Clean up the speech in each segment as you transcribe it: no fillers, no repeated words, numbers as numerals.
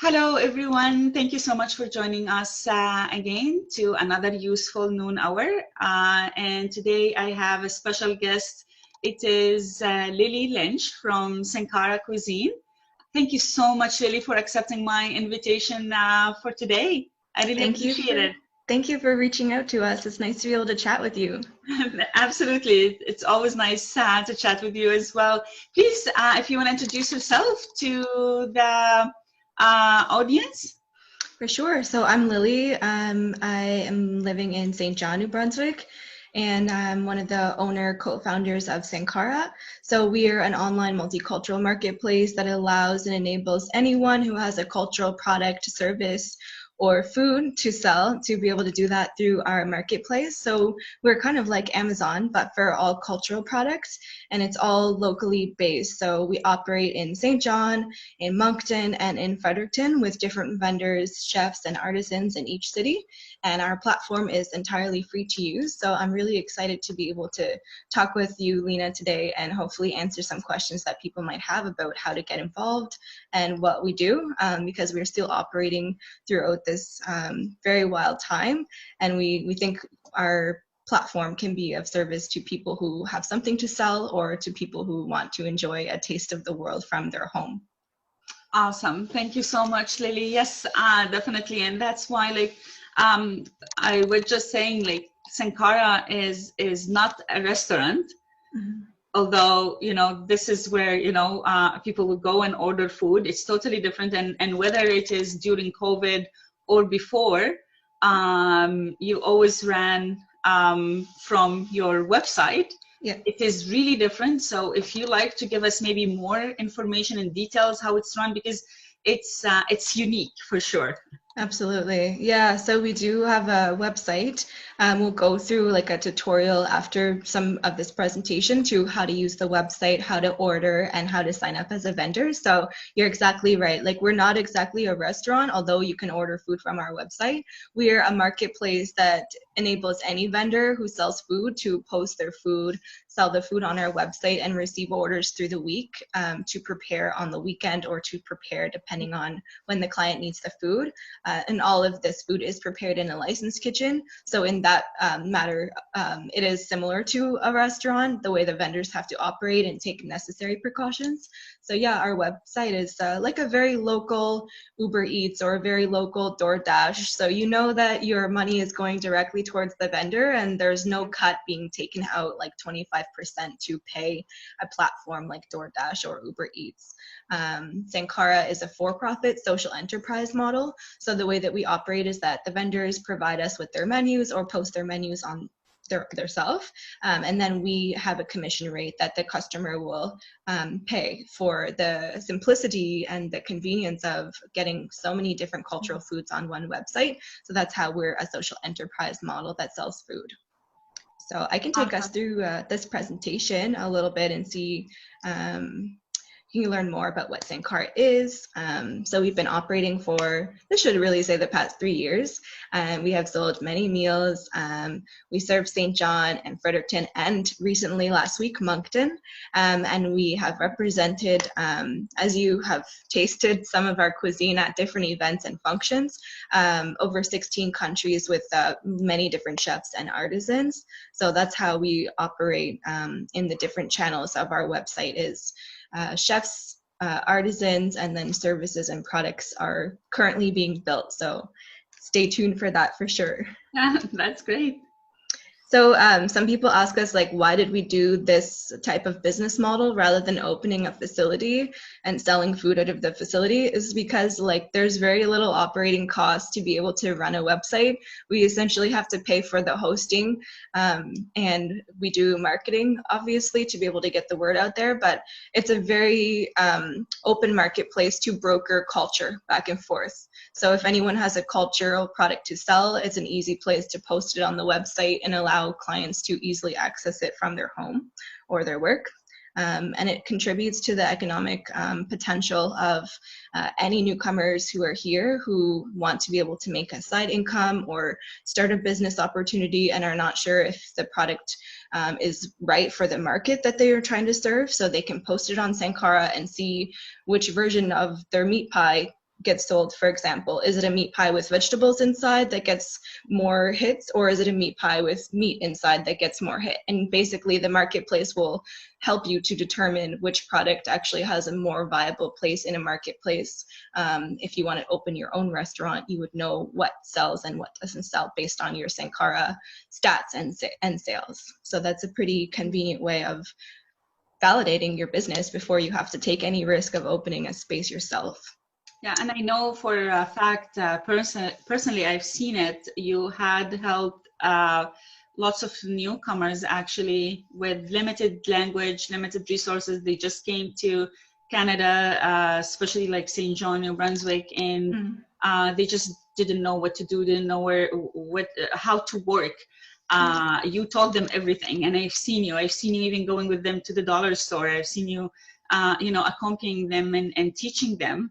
Hello, everyone. Thank you so much for joining us again to another useful noon hour. And today I have a special guest. It is Lily Lynch from Sankara Cuisine. Thank you so much, Lily, for accepting my invitation for today. I really Thank you appreciate for it. thank you for reaching out to us. It's nice to be able to chat with you. Absolutely. It's always nice to chat with you as well. Please, if you want to introduce yourself to the audience. For sure. So I'm Lily. I am living in St. John, New Brunswick, and I'm one of the co-founders of Sankara. So we are an online multicultural marketplace that allows and enables anyone who has a cultural product, service, or food to sell to be able to do that through our marketplace. So we're kind of like Amazon, but for all cultural products, and it's all locally based. So we operate in St. John, in Moncton, and in Fredericton with different vendors, chefs, and artisans in each city. And our platform is entirely free to use. So I'm really excited to be able to talk with you, Lena, today and hopefully answer some questions that people might have about how to get involved and what we do, because we're still operating throughout this very wild time. And we think our platform can be of service to people who have something to sell or to people who want to enjoy a taste of the world from their home. Awesome. Thank you so much, Lily. Yes, definitely. And that's why, um, I was just saying, Sankara is not a restaurant, Mhm. although, this is where, people would go and order food. It's totally different. And whether it is during COVID or before, you always ran from your website. Yeah. It is really different. So if you like to give us maybe more information and details how it's run, because it's unique for sure. Absolutely. Yeah. So we do have a website. We'll go through like a tutorial after some of this presentation to how to use the website, how to order, and how to sign up as a vendor. So you're exactly right. Like we're not exactly a restaurant, although you can order food from our website. We're a marketplace that enables any vendor who sells food to post their food, sell the food on our website, and receive orders through the week to prepare on the weekend or to prepare depending on when the client needs the food. And all of this food is prepared in a licensed kitchen. So in that matter, it is similar to a restaurant, the way the vendors have to operate and take necessary precautions. So yeah, our website is like a very local Uber Eats or a very local DoorDash. So you know that your money is going directly towards the vendor and there's no cut being taken out like 25% to pay a platform like DoorDash or Uber Eats. Sankara is a for-profit social enterprise model. So the way that we operate is that the vendors provide us with their menus or post their menus on their self, and then we have a commission rate that the customer will pay for the simplicity and the convenience of getting so many different cultural foods on one website. So that's how we're a social enterprise model that sells food. So I can take us Awesome. through this presentation a little bit and see you can learn more about what Sankara is. So we've been operating for, this should really say the past 3 years. We have sold many meals. We serve St. John and Fredericton and recently last week, Moncton. And we have represented, as you have tasted some of our cuisine at different events and functions, over 16 countries with many different chefs and artisans. So that's how we operate in the different channels of our website is chefs, artisans, and then services and products are currently being built. So stay tuned for that for sure. That's great. So some people ask us like, why did we do this type of business model rather than opening a facility and selling food out of the facility? Is because like there's very little operating cost to be able to run a website. We essentially have to pay for the hosting, and we do marketing obviously to be able to get the word out there, but it's a very open marketplace to broker culture back and forth. So if anyone has a cultural product to sell, it's an easy place to post it on the website and allow clients to easily access it from their home or their work. And it contributes to the economic potential of any newcomers who are here who want to be able to make a side income or start a business opportunity and are not sure if the product is right for the market that they are trying to serve. So they can post it on Sankara and see which version of their meat pie gets sold, for example? Is it a meat pie with vegetables inside that gets more hits, or is it a meat pie with meat inside that gets more hit? And basically the marketplace will help you to determine which product actually has a more viable place in a marketplace. If you want to open your own restaurant, you would know what sells and what doesn't sell based on your Sankara stats and sales. So that's a pretty convenient way of validating your business before you have to take any risk of opening a space yourself. Yeah, and I know for a fact, personally, I've seen it. You had helped lots of newcomers actually with limited language, limited resources. They just came to Canada, especially like St. John, New Brunswick, and they just didn't know what to do, didn't know how to work. You taught them everything, and I've seen you even going with them to the dollar store. I've seen you, accompanying them and teaching them.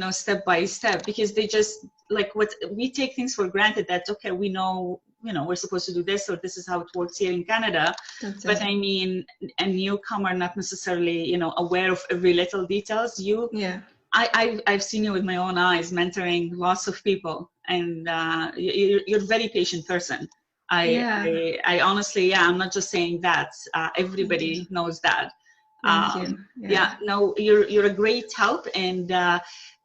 Step by step, because they just like what we take things for granted that, okay, we know, we're supposed to do this, or this is how it works here in Canada. But I mean, a newcomer not necessarily, aware of every little details. I've seen you with my own eyes mentoring lots of people, and you're a very patient person. I honestly, I'm not just saying that. Everybody knows that. Thank you. No, you're a great help, and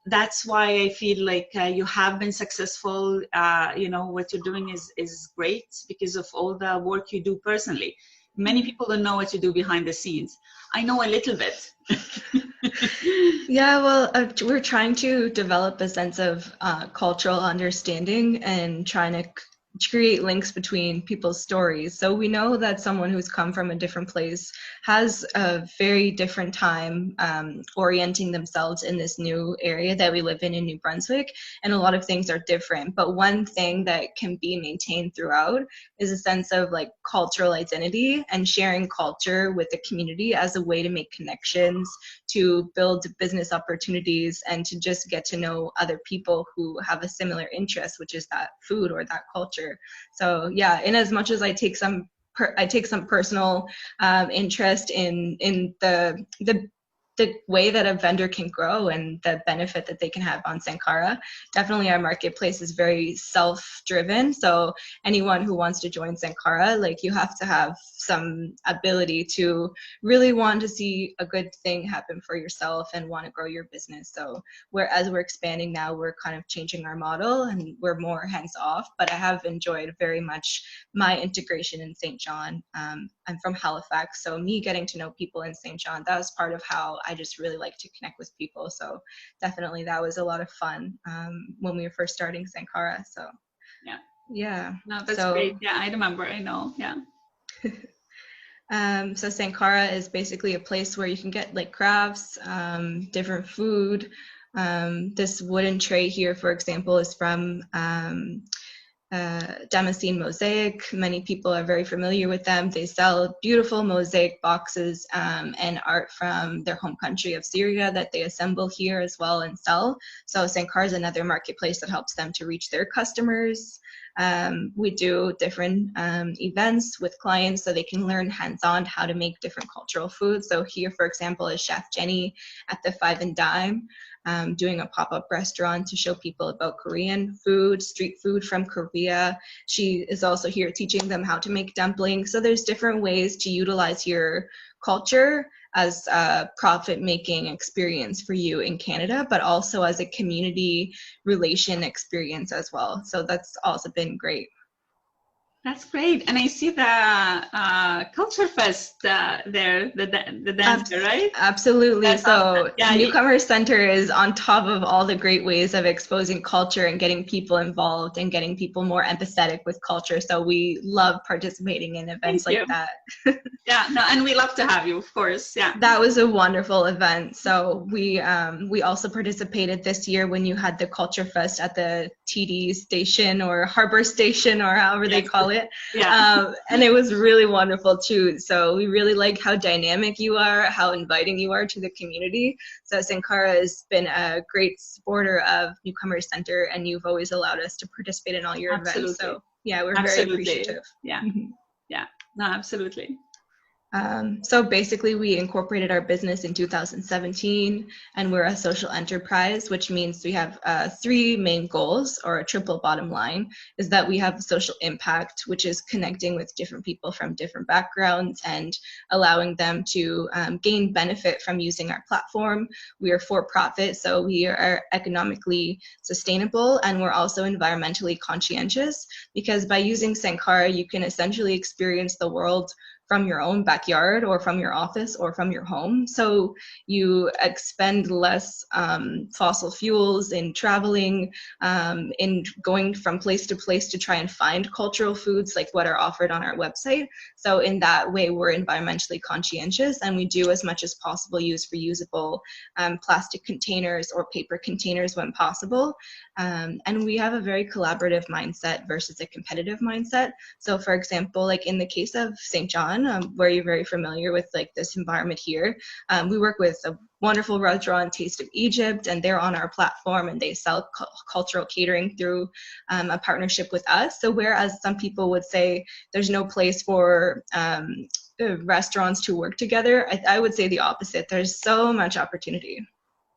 that's why I feel like you have been successful. What you're doing is great because of all the work you do personally. Many people don't know what you do behind the scenes. I know a little bit. Yeah, well, we're trying to develop a sense of cultural understanding and trying to create links between people's stories. So we know that someone who's come from a different place has a very different time orienting themselves in this new area that we live in New Brunswick, and a lot of things are different. But one thing that can be maintained throughout is a sense of like cultural identity and sharing culture with the community as a way to make connections, to build business opportunities, and to just get to know other people who have a similar interest, which is that food or that culture. So yeah, in as much as I take some personal interest in the way that a vendor can grow and the benefit that they can have on Sankara. Definitely our marketplace is very self-driven. So anyone who wants to join Sankara, like, you have to have some ability to really want to see a good thing happen for yourself and want to grow your business. So as we're expanding now, we're kind of changing our model and we're more hands-off, but I have enjoyed very much my integration in St. John. I'm from Halifax, so me getting to know people in St. John, that was part of how I just really like to connect with people. So definitely that was a lot of fun when we were first starting Sankara. So yeah. No, that's great. Yeah, I remember. I know. Yeah. So Sankara is basically a place where you can get like crafts, different food. This wooden tray here, for example, is from Damascene Mosaic. Many people are very familiar with them. They sell beautiful mosaic boxes and art from their home country of Syria that they assemble here as well and sell. So Sankara is another marketplace that helps them to reach their customers. We do different events with clients so they can learn hands-on how to make different cultural foods. So here, for example, is Chef Jenny at the Five and Dime, doing a pop-up restaurant to show people about Korean food, street food from Korea. She is also here teaching them how to make dumplings. So there's different ways to utilize your culture as a profit-making experience for you in Canada, but also as a community relation experience as well. So that's also been great. That's great. And I see the Culture Fest there, the dancer, right? Absolutely. That's so awesome. Yeah, Newcomer Center is on top of all the great ways of exposing culture and getting people involved and getting people more empathetic with culture. So we love participating in events like that. Yeah, no, and we love to have you, of course. Yeah. That was a wonderful event. So we also participated this year when you had the Culture Fest at the TD station or Harbor Station or however they call it. Yeah. And it was really wonderful too. So we really like how dynamic you are, how inviting you are to the community. So Sankara has been a great supporter of Newcomer Center, and you've always allowed us to participate in all your events. So yeah, we're very appreciative. Yeah. Yeah. No, absolutely. So basically, we incorporated our business in 2017, and we're a social enterprise, which means we have three main goals, or a triple bottom line, is that we have social impact, which is connecting with different people from different backgrounds and allowing them to gain benefit from using our platform. We are for profit, so we are economically sustainable, and we're also environmentally conscientious, because by using Sankara, you can essentially experience the world from your own backyard or from your office or from your home. So you expend less fossil fuels in traveling, in going from place to place to try and find cultural foods like what are offered on our website. So in that way, we're environmentally conscientious, and we do as much as possible use reusable plastic containers or paper containers when possible. And we have a very collaborative mindset versus a competitive mindset. So for example, like in the case of St. John, where you're very familiar with like this environment here, we work with a wonderful restaurant, Taste of Egypt, and they're on our platform and they sell cultural catering through a partnership with us. So whereas some people would say there's no place for restaurants to work together, I would say the opposite. There's so much opportunity.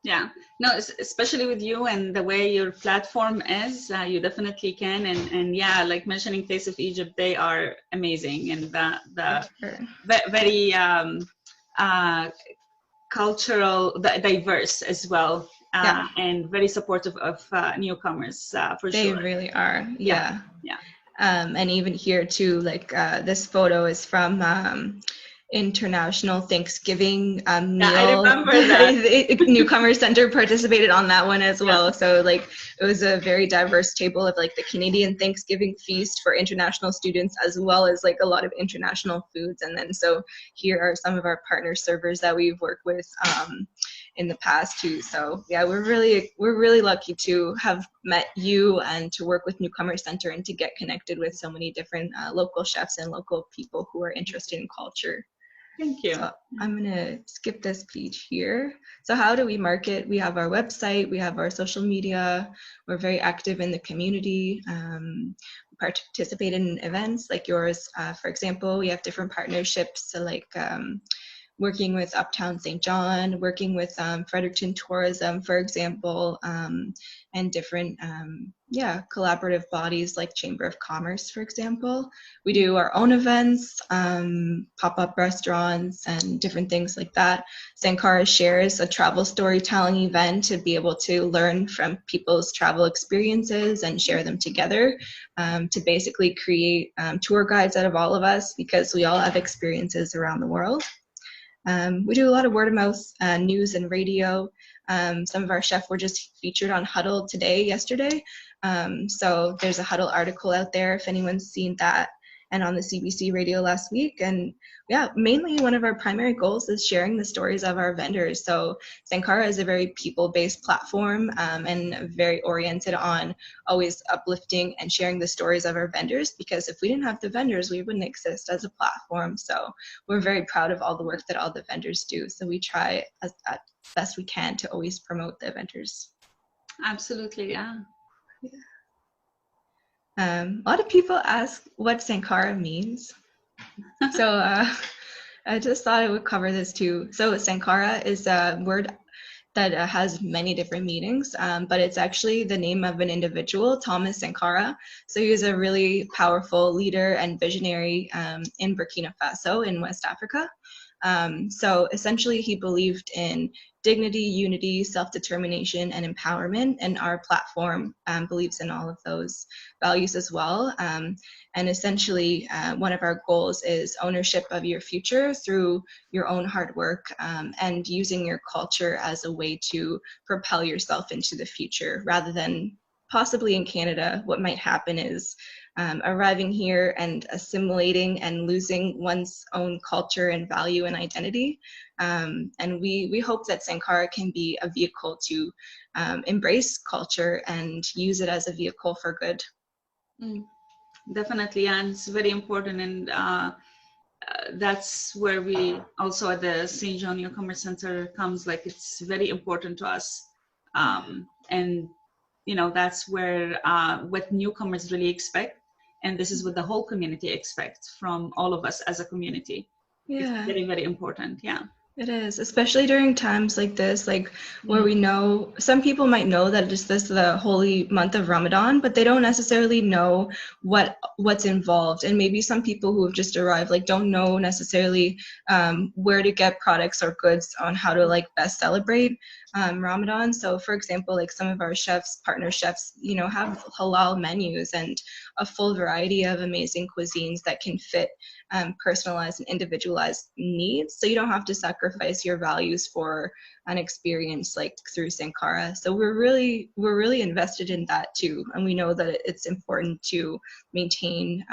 Yeah, no, especially with you and the way your platform is, you definitely can. And yeah, like mentioning Taste of Egypt, they are amazing, and the very cultural, diverse as well, Yeah. and very supportive of newcomers, for They sure. really are. Yeah. Yeah. And even here too, like this photo is from International Thanksgiving meal. Yeah, I remember that. Newcomer Center participated on that one as well. So like it was a very diverse table of like the Canadian Thanksgiving feast for international students, as well as like a lot of international foods. And then so here are some of our partner servers that we've worked with in the past too. So yeah, we're really lucky to have met you and to work with Newcomer Center and to get connected with so many different local chefs and local people who are interested in culture. Thank you. So I'm gonna skip this page here. So how do we market? We have our website, we have our social media, we're very active in the community. We participate in events like yours. For example, we have different partnerships, so like working with Uptown St. John, working with Fredericton Tourism, for example, and different, collaborative bodies like Chamber of Commerce, for example. We do our own events, pop-up restaurants, and different things like that. Sankara shares a travel storytelling event to be able to learn from people's travel experiences and share them together, to basically create tour guides out of all of us, because we all have experiences around the world. We do a lot of word of mouth news and radio. Some of our chefs were just featured on Huddle yesterday. So there's a Huddle article out there if anyone's seen that, and on the CBC radio last week. And yeah, mainly one of our primary goals is sharing the stories of our vendors. So Sankara is a very people-based platform, and very oriented on always uplifting and sharing the stories of our vendors, because if we didn't have the vendors, we wouldn't exist as a platform. So we're very proud of all the work that all the vendors do. So we try as best we can to always promote the vendors. Absolutely, yeah. A lot of people ask what Sankara means. So I just thought I would cover this too. So Sankara is a word that has many different meanings, but it's actually the name of an individual, Thomas Sankara. So he was a really powerful leader and visionary in Burkina Faso in West Africa. So essentially he believed in dignity, unity, self-determination, and empowerment, and our platform believes in all of those values as well. And essentially one of our goals is ownership of your future through your own hard work, and using your culture as a way to propel yourself into the future, rather than possibly in Canada, what might happen is arriving here and assimilating and losing one's own culture and value and identity. And we hope that Sankara can be a vehicle to embrace culture and use it as a vehicle for good. Definitely, and it's very important, and that's where we also at the St. John Newcomer Center comes, like it's very important to us. And that's where what newcomers really expect, and this is what the whole community expects from all of us as a community. It's Yeah. very, very important. Yeah. It is, especially during times like this, like where we know some people might know that it's this the holy month of Ramadan, but they don't necessarily know what's involved. And maybe some people who have just arrived like don't know necessarily where to get products or goods on how to like best celebrate Ramadan. So for example, like some of our chefs, partner chefs, you know, have halal menus and a full variety of amazing cuisines that can fit personalized and individualized needs. So you don't have to sacrifice your values for an experience like through Sankara. So we're really invested in that too. And we know that it's important to maintain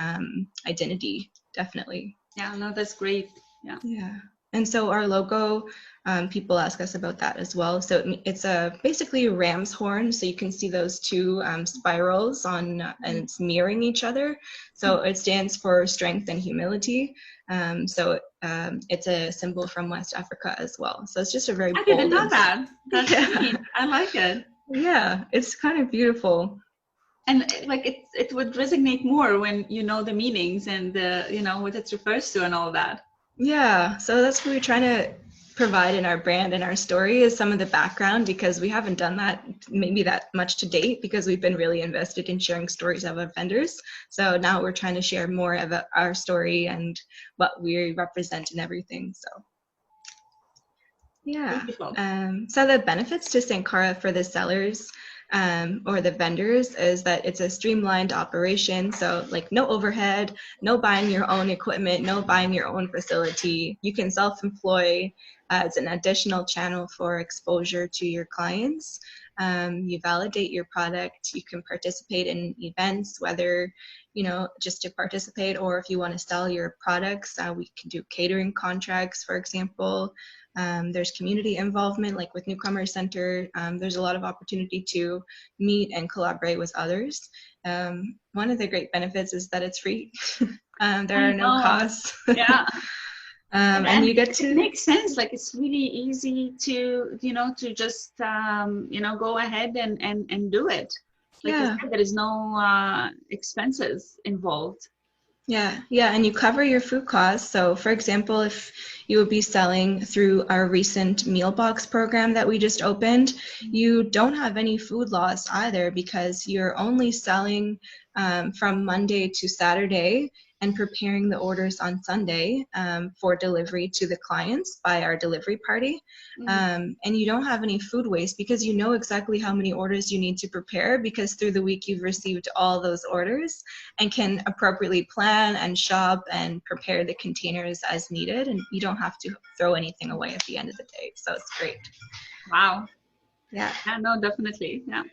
identity, definitely. Yeah, no, that's great. Yeah. Yeah. And so our logo, people ask us about that as well. So it's basically a ram's horn. So you can see those two spirals on, and it's mirroring each other. So it stands for strength and humility. So it's a symbol from West Africa as well. So it's just a very I bold. didn't know that. That's neat. I like it. Yeah, it's kind of beautiful. And like it would resonate more when you know the meanings and the, you know, what it refers to and all that. Yeah, so that's what we're trying to provide in our brand and our story is some of the background, because we haven't done that maybe that much to date because we've been really invested in sharing stories of our vendors. So now we're trying to share more of our story and what we represent and everything. So yeah. Beautiful. So the benefits to Sankara for the sellers or the vendors is that it's a streamlined operation. So like no overhead, no buying your own equipment, no buying your own facility. You can self-employ as an additional channel for exposure to your clients. You validate your product. You can participate in events, whether, you know, just to participate or if you want to sell your products. We can do catering contracts, for example. There's community involvement, like with Newcomer Center. There's a lot of opportunity to meet and collaborate with others. One of the great benefits is that it's free. There are no costs. Yeah. And you get to. It makes sense. Like it's really easy to, you know, to just, you know, go ahead and do it. Like you said, there is no expenses involved. Yeah, and you cover your food costs. So for example, if you would be selling through our recent meal box program that we just opened, you don't have any food loss either because you're only selling from Monday to Saturday and preparing the orders on Sunday for delivery to the clients by our delivery party. And you don't have any food waste because you know exactly how many orders you need to prepare because through the week you've received all those orders and can appropriately plan and shop and prepare the containers as needed, and you don't have to throw anything away at the end of the day. So it's great. Wow. Yeah. Yeah, no, definitely. Yeah.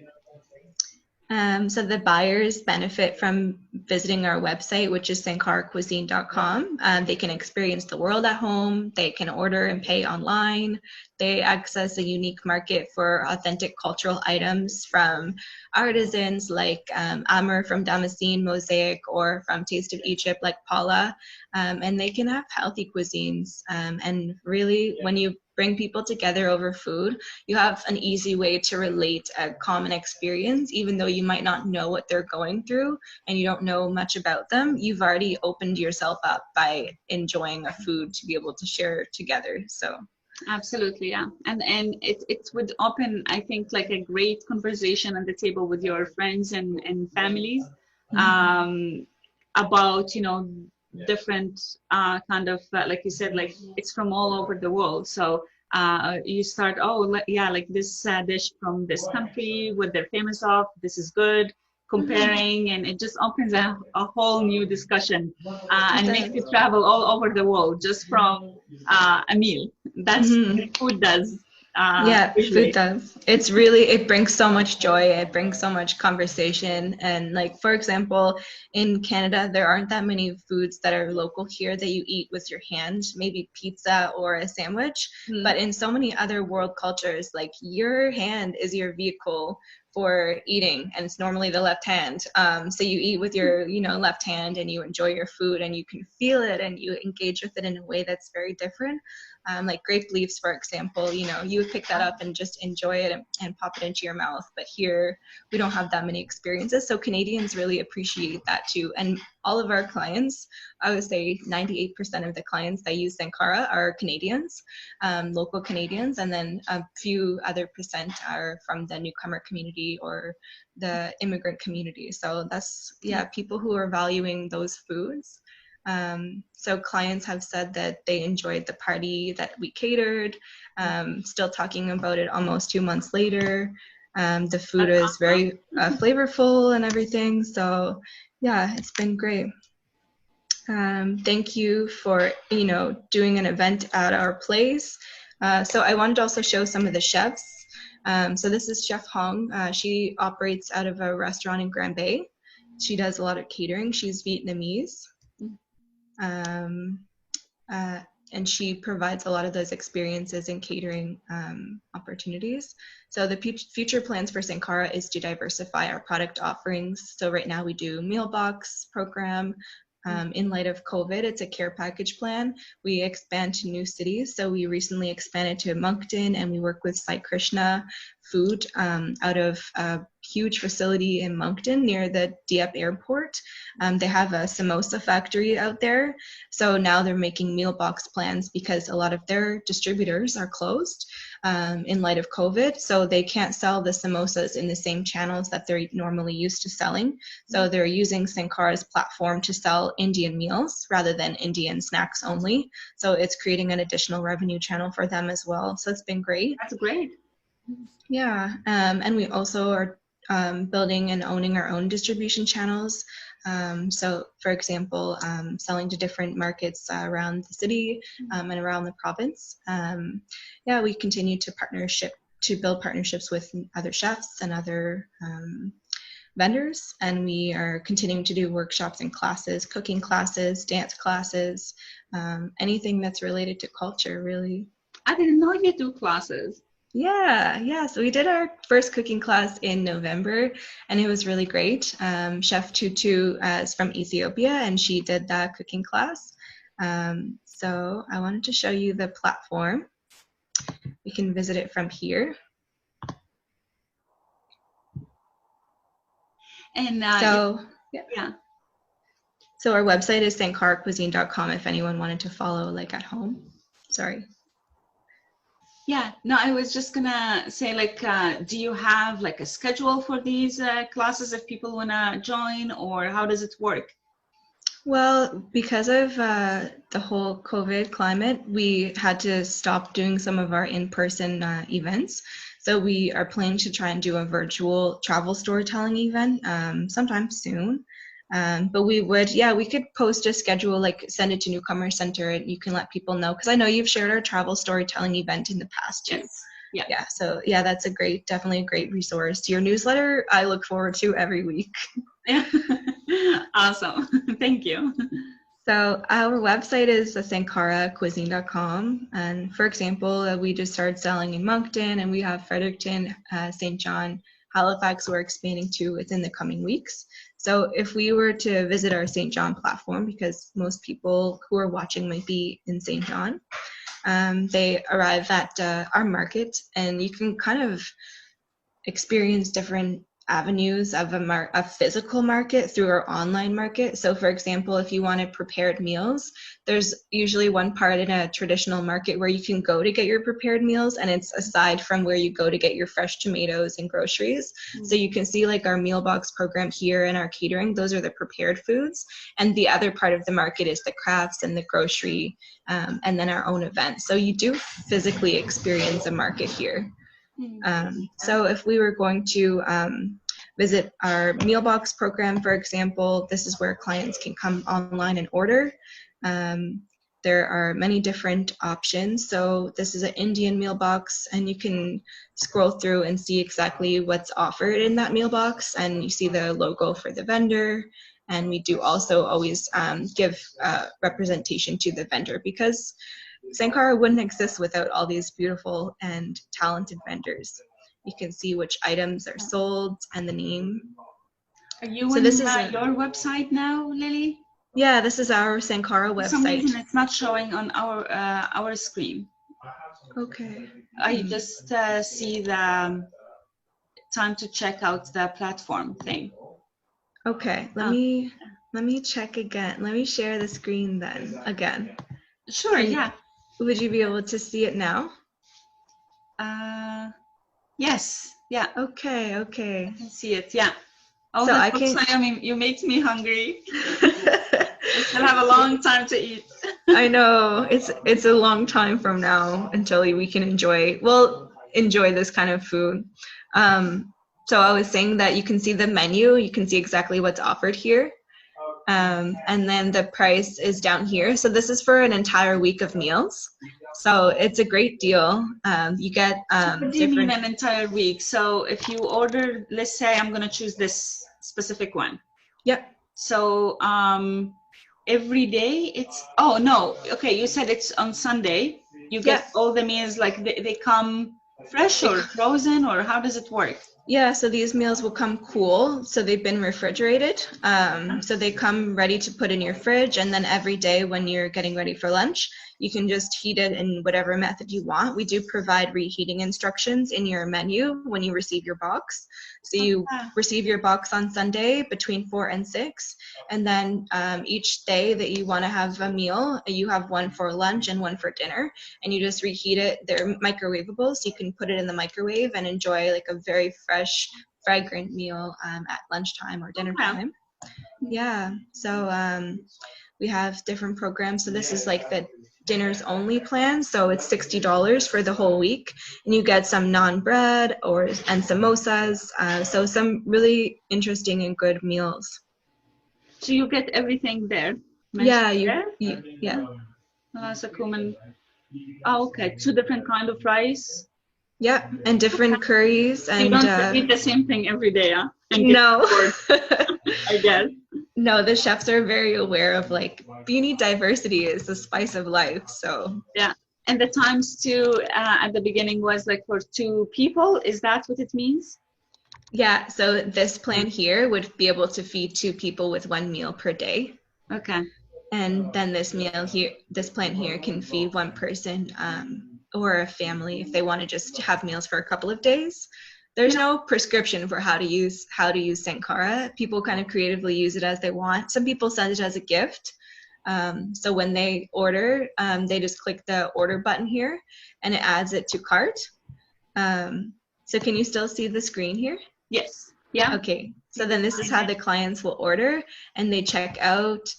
So the buyers benefit from visiting our website, which is sankaracuisine.com. They can experience the world at home. They can order and pay online. They access a unique market for authentic cultural items from artisans like Amr from Damascene Mosaic or from Taste of Egypt like Paula. And they can have healthy cuisines. And really, when you bring people together over food, you have an easy way to relate a common experience, even though you might not know what they're going through and you don't know much about them. You've already opened yourself up by enjoying a food to be able to share together. So absolutely, yeah. And it would open, I think, like a great conversation at the table with your friends and families about, you know, different kind of like you said, like it's from all over the world. So you start, yeah, like this dish from this country, what they're famous of, this is good, comparing, and it just opens a whole new discussion and makes you travel all over the world just from a meal. That's what food does. Yeah, usually. food does. It brings so much joy. It brings so much conversation. And like, for example, in Canada, there aren't that many foods that are local here that you eat with your hand, maybe pizza or a sandwich. But in so many other world cultures, like your hand is your vehicle for eating, and it's normally the left hand. So you eat with your, left hand, and you enjoy your food, and you can feel it, and you engage with it in a way that's very different. Like grape leaves, for example, you know, you would pick that up and just enjoy it and pop it into your mouth. But here, we don't have that many experiences. So Canadians really appreciate that too. And all of our clients, I would say 98% of the clients that use Sankara are Canadians, local Canadians, and then a few other percent are from the newcomer community or the immigrant community. So that's, yeah, people who are valuing those foods. So clients have said that they enjoyed the party that we catered, still talking about it almost 2 months later. The food is very flavorful and everything. So yeah, it's been great. Thank you for, you know, doing an event at our place. So I wanted to also show some of the chefs. So this is Chef Hong. She operates out of a restaurant in Grand Bay. She does a lot of catering. She's Vietnamese. And she provides a lot of those experiences in catering opportunities. So the future plans for Sankara is to diversify our product offerings. So right now we do meal box program. In light of COVID, it's a care package plan. We expand to new cities. So we recently expanded to Moncton, and we work with Sai Krishna Food out of a huge facility in Moncton near the Dieppe airport. They have a samosa factory out there. So now they're making meal box plans because a lot of their distributors are closed in light of COVID. So they can't sell the samosas in the same channels that they're normally used to selling. So they're using Sankara's platform to sell Indian meals rather than Indian snacks only. So it's creating an additional revenue channel for them as well. So it's been great. That's great. Yeah, and we also are building and owning our own distribution channels. So, for example, selling to different markets around the city and around the province. Yeah, we continue to build partnerships with other chefs and other vendors, and we are continuing to do workshops and classes, cooking classes, dance classes, anything that's related to culture, really. I didn't know you do classes. Yeah. So we did our first cooking class in November, and it was really great. Chef Tutu is from Ethiopia, and she did that cooking class. So I wanted to show you the platform. We can visit it from here. And yeah. So our website is sankaracuisine.com if anyone wanted to follow like at home. Sorry. Yeah, no, I was just gonna say, like, do you have like a schedule for these classes if people wanna join, or how does it work? Well, because of the whole COVID climate, we had to stop doing some of our in-person events. So we are planning to try and do a virtual travel storytelling event sometime soon. But we could post a schedule, like send it to Newcomer Center, and you can let people know, because I know you've shared our travel storytelling event in the past too. Yes. Yeah. So yeah, that's definitely a great resource. Your newsletter, I look forward to every week. Awesome. Thank you. So our website is sankaracuisine.com. And for example, we just started selling in Moncton, and we have Fredericton, St. John, Halifax we're expanding to within the coming weeks. So if we were to visit our St. John platform, because most people who are watching might be in St. John, they arrive at our market, and you can kind of experience different avenues of a physical market through our online market. So for example, if you wanted prepared meals, there's usually one part in a traditional market where you can go to get your prepared meals, and it's aside from where you go to get your fresh tomatoes and groceries. So you can see like our meal box program here and our catering, those are the prepared foods. And the other part of the market is the crafts and the grocery, and then our own events. So you do physically experience a market here. So if we were going to visit our meal box program, for example, this is where clients can come online and order. There are many different options. So this is an Indian meal box, and you can scroll through and see exactly what's offered in that meal box, and you see the logo for the vendor. And we do also always give representation to the vendor, because Sankara wouldn't exist without all these beautiful and talented vendors. You can see which items are sold and the name. Are you on your website now, Lily? Yeah, this is our Sankara For some website. reason, it's not showing on our screen. Okay. I just see the time to check out the platform thing. Okay, let me check again. Let me share the screen then again. Sure, yeah. Would you be able to see it now? Yes, yeah. Okay. I can see it, yeah. Oh, So that looks like, I mean, you make me hungry. I still have a long time to eat. I know it's a long time from now until we can enjoy this kind of food. So I was saying that you can see the menu, you can see exactly what's offered here. And then the price is down here. So this is for an entire week of meals. So it's a great deal. You get What do you mean an entire week? So if you order, let's say I'm going to choose this specific one. Yep. So every day it's, oh no, okay, you said it's on Sunday. You get all the meals, like they come fresh or frozen, or how does it work? Yeah, so these meals will come cool. So they've been refrigerated. So they come ready to put in your fridge. And then every day when you're getting ready for lunch, you can just heat it in whatever method you want. We do provide reheating instructions in your menu when you receive your box. So you receive your box on Sunday between 4 and 6. And then each day that you want to have a meal, you have one for lunch and one for dinner. And you just reheat it. They're microwavable, so you can put it in the microwave and enjoy like a very fresh, fragrant meal at lunchtime or dinner time. Yeah, so we have different programs. So this is like the dinners only plan. So it's $60 for the whole week, and you get some naan bread and samosas. So some really interesting and good meals. So you get everything there. Yeah, yeah. Oh, okay, 2 different kind of rice. Yeah, and different curries. And you don't eat the same thing every day, huh? No. I guess. No, the chefs are very aware of like, you need diversity is the spice of life. So yeah. And the times too at the beginning was like for 2 people. Is that what it means? Yeah. So this plan here would be able to feed 2 people with 1 meal per day. Okay. And then this plan here can feed 1 person or a family if they want to just have meals for a couple of days. There's no prescription for how to use Sankara. People kind of creatively use it as they want. Some people send it as a gift. So when they order, they just click the order button here and it adds it to cart. So can you still see the screen here? Yes. Yeah. Okay. So then this is how the clients will order, and they check out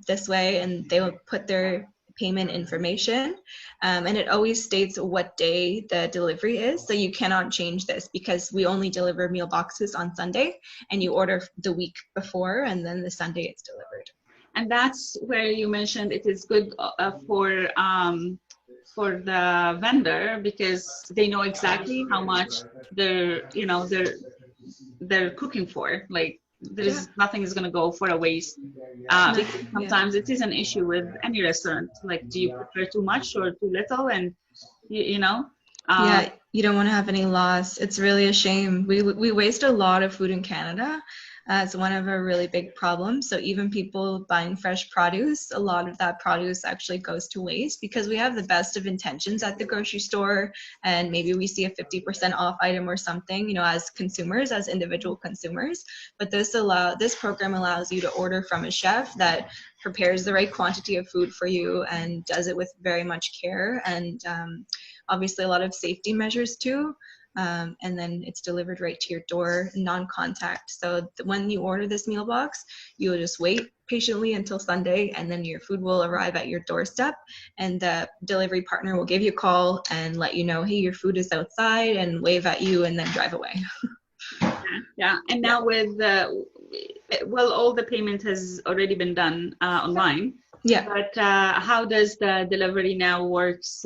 this way, and they will put their payment information, and it always states what day the delivery is. So you cannot change this because we only deliver meal boxes on Sunday, and you order the week before, and then the Sunday it's delivered. And that's where you mentioned it is good for the vendor because they know exactly how much they're cooking for. Like there's nothing is going to go for a waste. Because sometimes it is an issue with any restaurant. Like, do you prepare too much or too little? And you know. Yeah, you don't want to have any loss. It's really a shame. We waste a lot of food in Canada. It's one of our really big problems. So even people buying fresh produce, a lot of that produce actually goes to waste because we have the best of intentions at the grocery store, and maybe we see a 50% off item or something, as consumers, as individual consumers. But this program allows you to order from a chef that prepares the right quantity of food for you and does it with very much care, and obviously a lot of safety measures too. And then it's delivered right to your door, non-contact. So when you order this meal box, you will just wait patiently until Sunday, and then your food will arrive at your doorstep, and the delivery partner will give you a call and let you know, hey, your food is outside, and wave at you and then drive away. Yeah, and now with all the payment has already been done online. Yeah. But how does the delivery now works?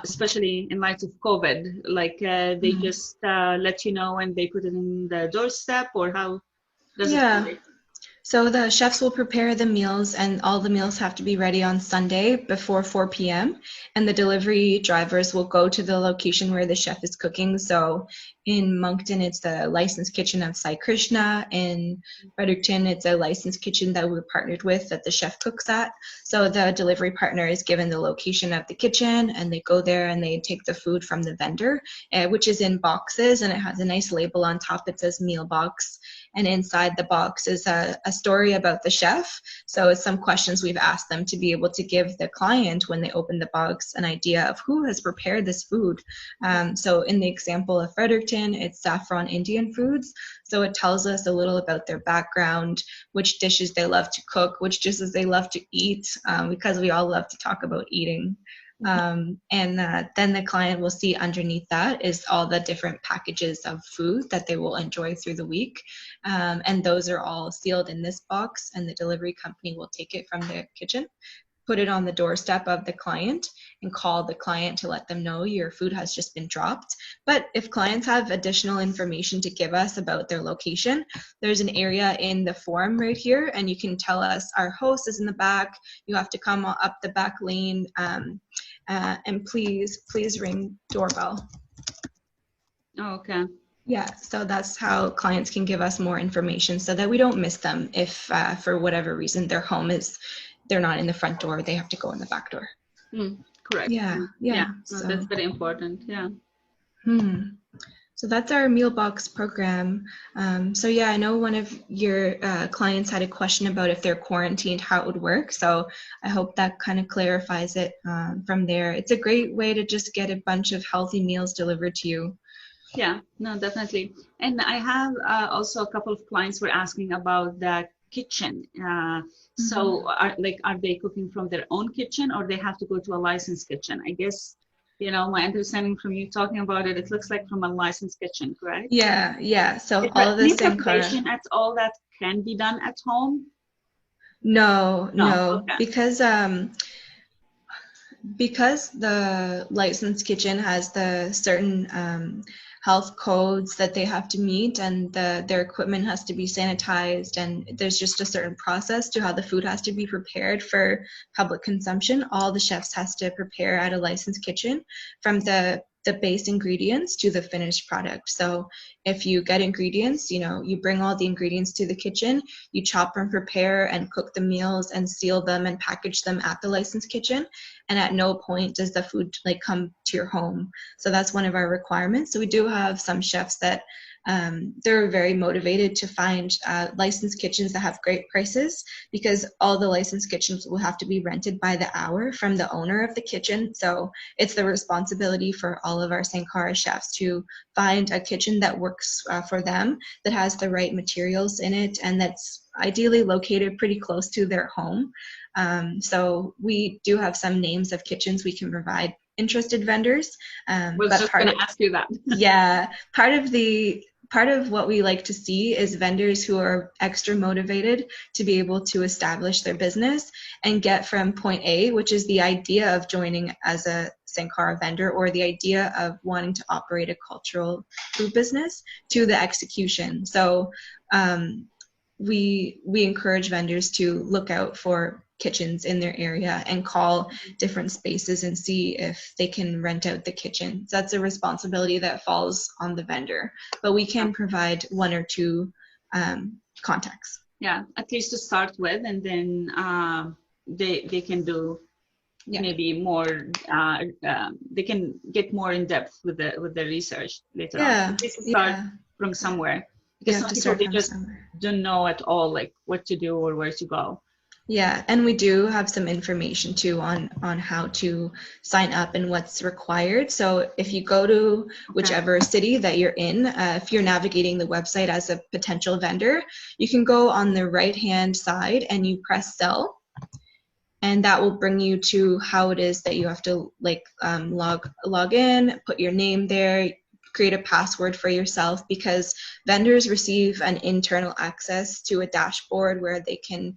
Especially in light of COVID, like they just let you know and they put it in the doorstep, or how does it work? So the chefs will prepare the meals, and all the meals have to be ready on Sunday before 4 p.m. And the delivery drivers will go to the location where the chef is cooking. So in Moncton, it's the licensed kitchen of Sai Krishna. In Fredericton, it's a licensed kitchen that we're partnered with that the chef cooks at. So the delivery partner is given the location of the kitchen, and they go there and they take the food from the vendor, which is in boxes, and it has a nice label on top. It says meal box. And inside the box is a story about the chef. So it's some questions we've asked them to be able to give the client, when they open the box, an idea of who has prepared this food. So in the example of Fredericton, it's Saffron Indian Foods. So it tells us a little about their background, which dishes they love to cook, which dishes they love to eat, because we all love to talk about eating. And then the client will see underneath that is all the different packages of food that they will enjoy through the week. And those are all sealed in this box, and the delivery company will take it from the kitchen, put it on the doorstep of the client, and call the client to let them know your food has just been dropped. But if clients have additional information to give us about their location, there's an area in the form right here, and you can tell us our host is in the back. You have to come up the back lane, and please ring doorbell. Oh, okay. Yeah, so that's how clients can give us more information so that we don't miss them if for whatever reason they're not in the front door, they have to go in the back door. Correct. Yeah. No, So that's very important. Yeah. So that's our meal box program. So yeah, I know one of your clients had a question about if they're quarantined, how it would work. So I hope that kind of clarifies it from there. It's a great way to just get a bunch of healthy meals delivered to you. Yeah, no, definitely. And I have also a couple of clients were asking about the kitchen. So are they cooking from their own kitchen, or they have to go to a licensed kitchen? I guess, my understanding from you talking about it, it looks like from a licensed kitchen, correct? Yeah. So Is all there of the any Sankara. preparation at all that can be done at home? No, Okay. because the licensed kitchen has the certain health codes that they have to meet, and their equipment has to be sanitized, and there's just a certain process to how the food has to be prepared for public consumption. All the chefs has to prepare at a licensed kitchen, from the base ingredients to the finished product. So if you get ingredients, you bring all the ingredients to the kitchen, you chop and prepare and cook the meals and seal them and package them at the licensed kitchen. And at no point does the food come to your home. So that's one of our requirements. So we do have some chefs that they're very motivated to find licensed kitchens that have great prices, because all the licensed kitchens will have to be rented by the hour from the owner of the kitchen. So it's the responsibility for all of our Sankara chefs to find a kitchen that works for them, that has the right materials in it, and that's ideally located pretty close to their home. So we do have some names of kitchens we can provide interested vendors. Was just going to ask you that. Yeah, part of what we like to see is vendors who are extra motivated to be able to establish their business and get from point A, which is the idea of joining as a Sankara vendor, or the idea of wanting to operate a cultural food business, to the execution. So we encourage vendors to look out for kitchens in their area and call different spaces and see if they can rent out the kitchen. So that's a responsibility that falls on the vendor, but we can provide one or two contacts. Yeah, at least to start with, and then they can do maybe more. They can get more in depth with the research later on. At least start from somewhere, because some people they just don't know at all what to do or where to go. Yeah, and we do have some information too on how to sign up and what's required. So if you go to whichever city that you're in, if you're navigating the website as a potential vendor, you can go on the right-hand side and you press sell, and that will bring you to how it is that you have to log in, put your name there, create a password for yourself, because vendors receive an internal access to a dashboard where they can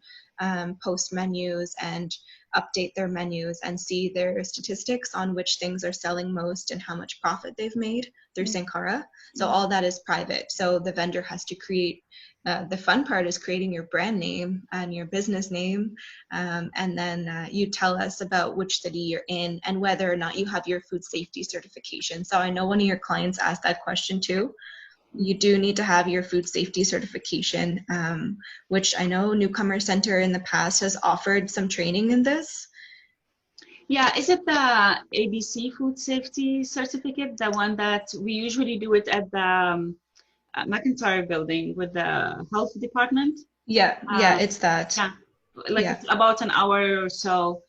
post menus and update their menus and see their statistics on which things are selling most and how much profit they've made through Sankara. So all that is private. So the vendor has to create, the fun part is creating your brand name and your business name. And then you tell us about which city you're in and whether or not you have your food safety certification. So I know one of your clients asked that question too. You do need to have your food safety certification, which I know Newcomer Center in the past has offered some training in this. Yeah, is it the ABC food safety certificate, the one that we usually do it at the McIntyre building with the health department? Yeah, it's that. Yeah, like it's about an hour or so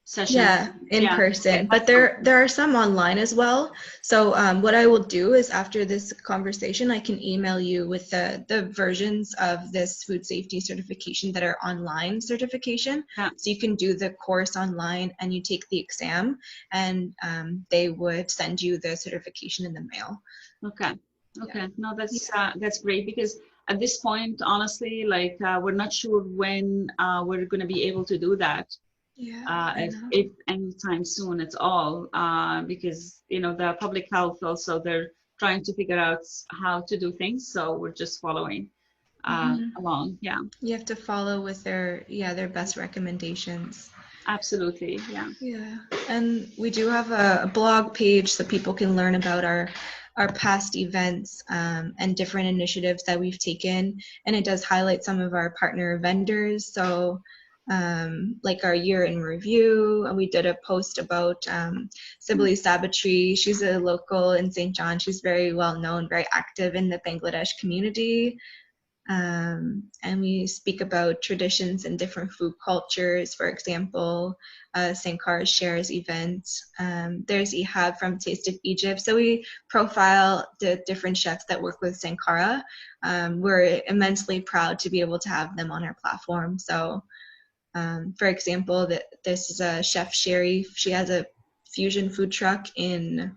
session. Yeah, in person, okay, but there are some online as well. So what I will do is after this conversation, I can email you with the versions of this food safety certification that are online certification. Yeah. So you can do the course online and you take the exam, and they would send you the certification in the mail. Okay. No, that's great, because at this point, honestly, like we're not sure when we're going to be able to do that. If anytime soon at all, because the public health also, they're trying to figure out how to do things, so we're just following along. Yeah, you have to follow with their best recommendations. Absolutely. And we do have a blog page so people can learn about our past events and different initiatives that we've taken, and it does highlight some of our partner vendors. So like our year in review, and we did a post about Sibylle Sabbatry. She's a local in St. John. She's very well known, very active in the Bangladesh community. And we speak about traditions and different food cultures. For example, Sankara shares events. There's Ihab from Taste of Egypt. So we profile the different chefs that work with Sankara. We're immensely proud to be able to have them on our platform. So for example, this is a chef Sherry. She has a fusion food truck in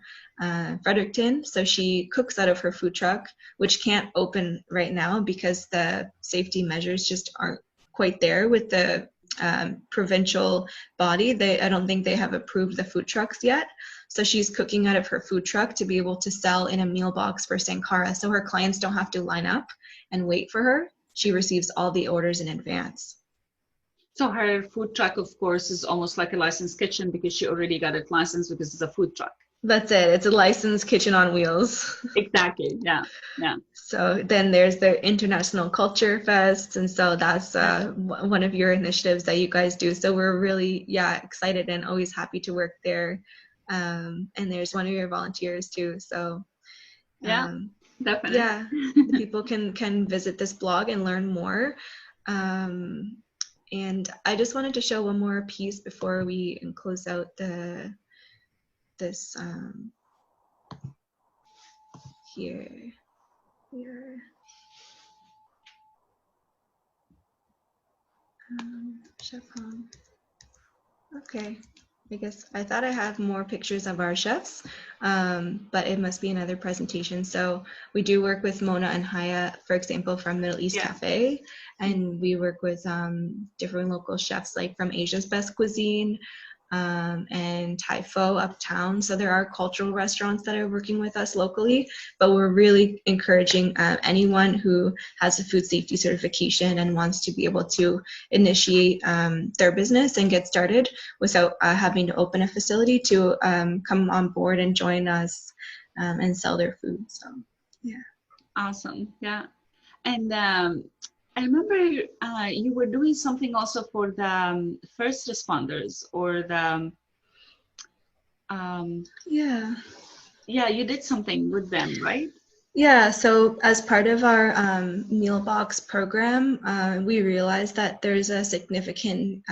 Fredericton. So she cooks out of her food truck, which can't open right now because the safety measures just aren't quite there with the provincial body. I don't think they have approved the food trucks yet. So she's cooking out of her food truck to be able to sell in a meal box for Sankara. So her clients don't have to line up and wait for her. She receives all the orders in advance. So her food truck, of course, is almost like a licensed kitchen because she already got it licensed because it's a food truck. That's it. It's a licensed kitchen on wheels. Exactly. Yeah. So then there's the International Culture Fest, and so that's one of your initiatives that you guys do. So we're really excited and always happy to work there. And there's one of your volunteers too. So definitely. Yeah, people can visit this blog and learn more. And I just wanted to show one more piece before we close out this here. Chef home. Okay, I guess I thought I have more pictures of our chefs, but it must be another presentation. So we do work with Mona and Haya, for example, from Middle East Cafe, and we work with different local chefs like from Asia's Best Cuisine and Thai Pho uptown. So there are cultural restaurants that are working with us locally, but we're really encouraging anyone who has a food safety certification and wants to be able to initiate their business and get started without having to open a facility to come on board and join us and sell their food. So Awesome. And I remember you were doing something also for the first responders, or the you did something with them, right? Yeah, so as part of our meal box program, we realized that there's a significant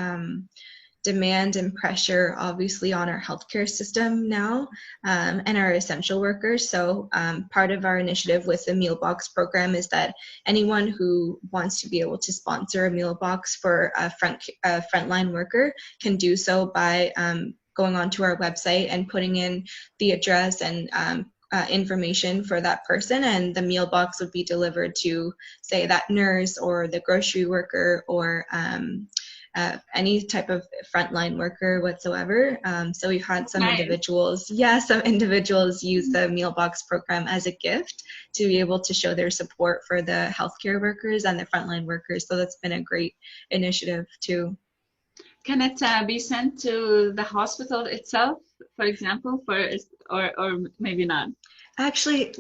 demand and pressure obviously on our healthcare system now and our essential workers. So part of our initiative with the meal box program is that anyone who wants to be able to sponsor a meal box for a frontline worker can do so by going onto our website and putting in the address and information for that person, and the meal box would be delivered to, say, that nurse or the grocery worker or any type of frontline worker whatsoever. So we've had some Nice. individuals, use the meal box program as a gift to be able to show their support for the healthcare workers and the frontline workers. So that's been a great initiative too. Can it be sent to the hospital itself, for example, or maybe not? Actually,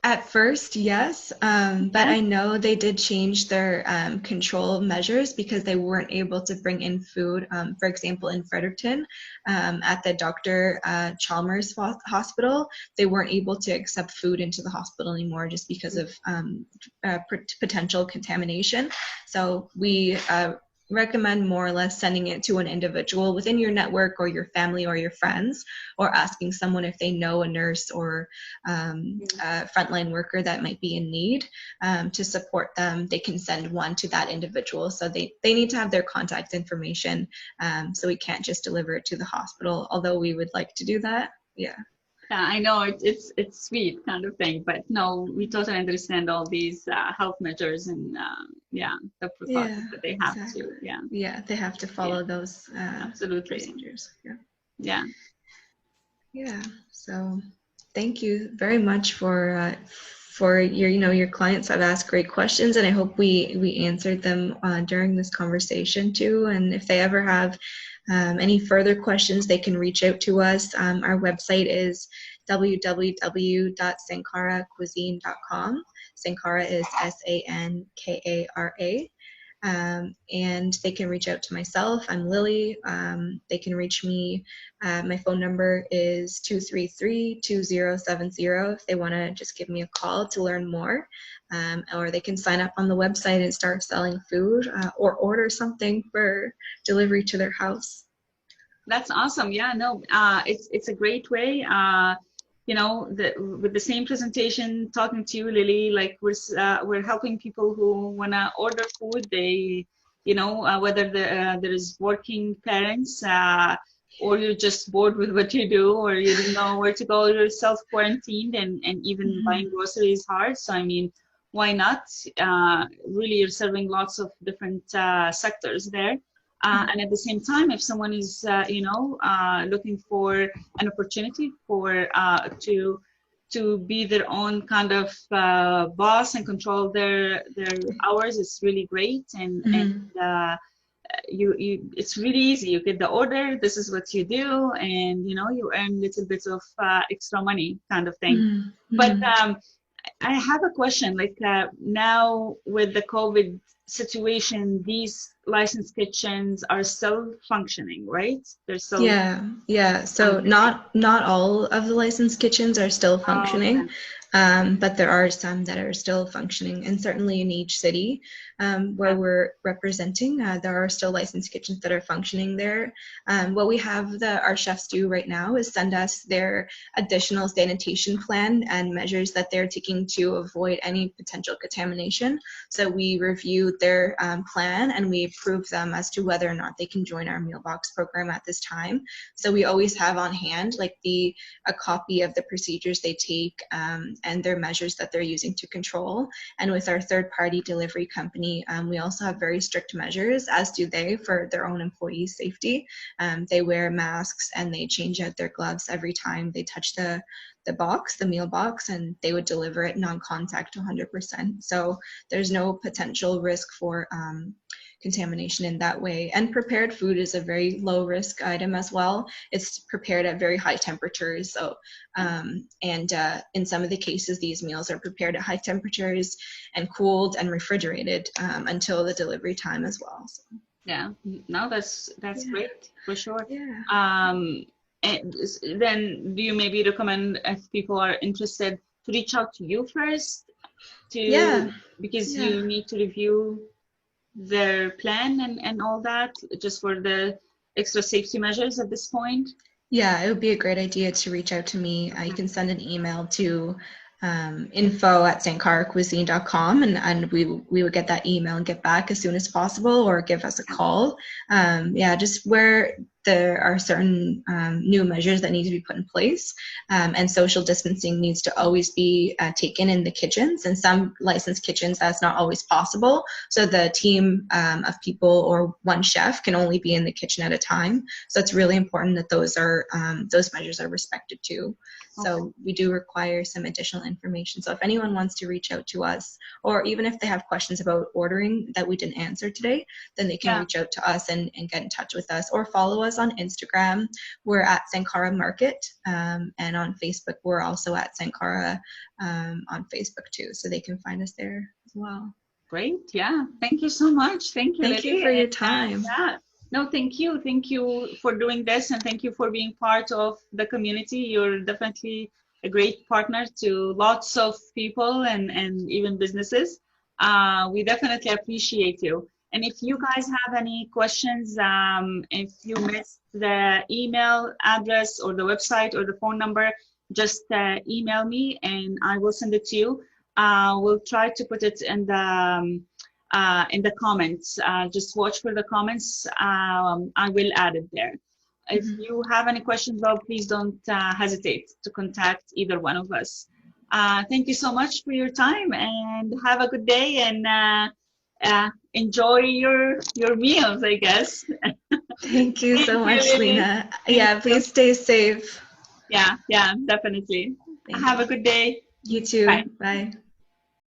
at first, yes, but I know they did change their control measures because they weren't able to bring in food. For example, in Fredericton, at the Dr. Chalmers Hospital, they weren't able to accept food into the hospital anymore just because of potential contamination. So we recommend more or less sending it to an individual within your network or your family or your friends, or asking someone if they know a nurse or a frontline worker that might be in need to support them. They can send one to that individual. So they need to have their contact information. So we can't just deliver it to the hospital, although we would like to do that. Yeah. Yeah, I know it's sweet kind of thing, but no, we totally understand all these health measures and the precautions that they have to. Yeah, they have to follow those absolutely procedures. Yeah. So thank you very much for your clients have asked great questions, and I hope we answered them during this conversation too. And if they ever have any further questions, they can reach out to us. Our website is www.sankaracuisine.com. Sankara is Sankara. And they can reach out to myself. I'm Lily. They can reach me. My phone number is 233-2070 if they want to just give me a call to learn more. Or they can sign up on the website and start selling food or order something for delivery to their house. That's awesome. Yeah, no, it's a great way. With the same presentation, talking to you, Lily, like we're helping people who wanna order food. They, whether there's working parents or you're just bored with what you do, or you don't know where to go, you're self-quarantined, and even buying groceries is hard. So I mean, why not? Really, you're serving lots of different sectors there. And at the same time, if someone is, looking for an opportunity to be their own kind of boss and control their hours, it's really great. And it's really easy. You get the order. This is what you do, and you earn little bits of extra money, kind of thing. But I have a question. Like now with the COVID situation, these licensed kitchens are still functioning, right? They're still So not all of the licensed kitchens are still functioning. But there are some that are still functioning, and certainly in each city where we're representing, there are still licensed kitchens that are functioning there. What we have our chefs do right now is send us their additional sanitation plan and measures that they're taking to avoid any potential contamination. So we review their plan and we approve them as to whether or not they can join our meal box program at this time. So we always have on hand like a copy of the procedures they take and their measures that they're using to control. And with our third-party delivery company, we also have very strict measures, as do they, for their own employees' safety. They wear masks and they change out their gloves every time they touch the meal box, and they would deliver it non-contact 100%. So there's no potential risk for contamination in that way. And prepared food is a very low risk item as well. It's prepared at very high temperatures. So, in some of the cases, these meals are prepared at high temperatures and cooled and refrigerated until the delivery time as well. So. Yeah, no, that's great for sure. Yeah. And then do you maybe recommend, if people are interested, to reach out to you first because you need to review their plan and all that, just for the extra safety measures at this point? Yeah, it would be a great idea to reach out to me. You can send an email to info@sankaracuisine.com, and we would get that email and get back as soon as possible, or give us a call. Just where there are certain new measures that need to be put in place, and social distancing needs to always be taken in the kitchens. In some licensed kitchens, that's not always possible. So the team of people or one chef can only be in the kitchen at a time. So it's really important that those measures are respected too. So we do require some additional information. So if anyone wants to reach out to us, or even if they have questions about ordering that we didn't answer today, then they can reach out to us and get in touch with us, or follow us on Instagram. We're at Sankara Market, and on Facebook, we're also at Sankara on Facebook too. So they can find us there as well. Great. Yeah. Thank you so much. Thank you, Thank you for your time. No, thank you. Thank you for doing this, and thank you for being part of the community. You're definitely a great partner to lots of people and even businesses. We definitely appreciate you. And if you guys have any questions, if you missed the email address or the website or the phone number, just email me and I will send it to you. We'll try to put it in the comments. Just watch for the comments. I will add it there. If you have any questions, though, please don't hesitate to contact either one of us. Thank you so much for your time, and have a good day, and enjoy your meals, I guess. Thank you so much, Lena. Yeah, please stay safe. Yeah, definitely. Have a good day. You too. Bye.